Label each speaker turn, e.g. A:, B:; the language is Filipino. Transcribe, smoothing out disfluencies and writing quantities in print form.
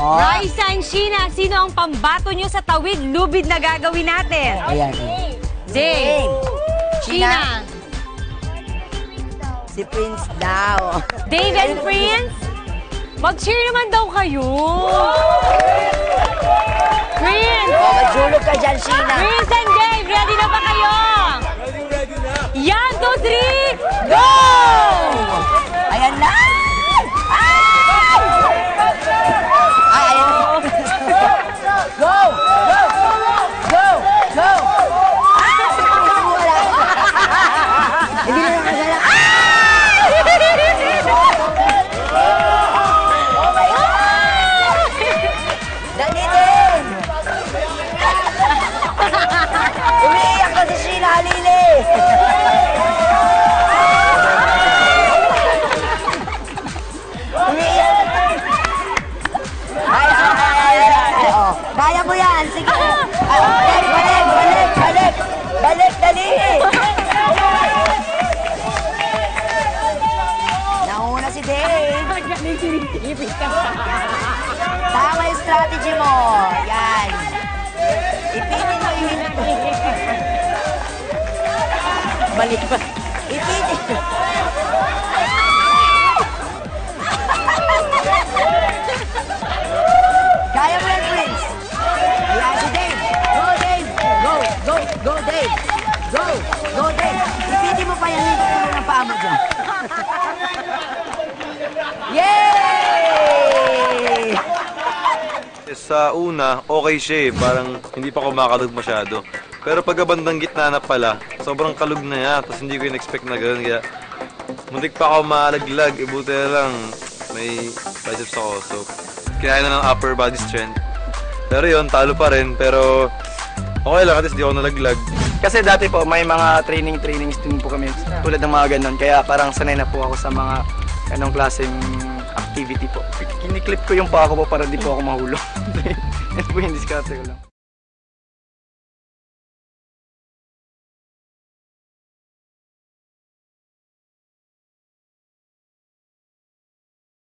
A: Raisa and Sheena, sino ang pambato nyo sa tawid lubid na gagawin natin?
B: Ayan.
A: Dave. Sheena.
B: Si Prince daw.
A: Dave and Prince? Mag-cheer naman daw kayo. Prince!
B: Magsulog ka dyan, Sheena.
A: Prince and Dave, ready na ba kayo?
C: Ready na.
A: Yan, 2, 3, go!
B: Ayan na! Ay! Ay, ayan na. Go! Go! Go! Go! Ay! Wala. Hindi na nakagala. Oh my God! Dali din! Umiiyak ka si Sheena, halili! Kaya mo yan, sige. Balik, dali. Nauna si Dave. Tama yung strategy mo. Yan. Ipitin mo yung balik pa. Ipitin. Kaya mo yan, Prince. Ayan si Dave. Go, Dave. Go, go, go, Dave. Go, go, Dave. Ipitin mo pa yan ng paa mo dyan. Yay!
D: Sa una, okay siya eh. Parang hindi pa kumakalog masyado. Pero pag bandang gitna na pala, sobrang kalog na niya. Tapos hindi ko in-expect na gano'n. Kaya muntik pa ako malaglag. Buti na lang may biceps ako. So, kinaya na ng upper body strength. Pero yun, talo pa rin. Pero okay lang, at least di ako nalaglag.
E: Kasi dati po, may mga trainings din po kami tulad ng mga ganun. Kaya parang sanay na po ako sa mga anong klaseng activity po. Kiniklip ko yung paa ko po para di po ako mahulog. Yan po yung diskarte ko lang.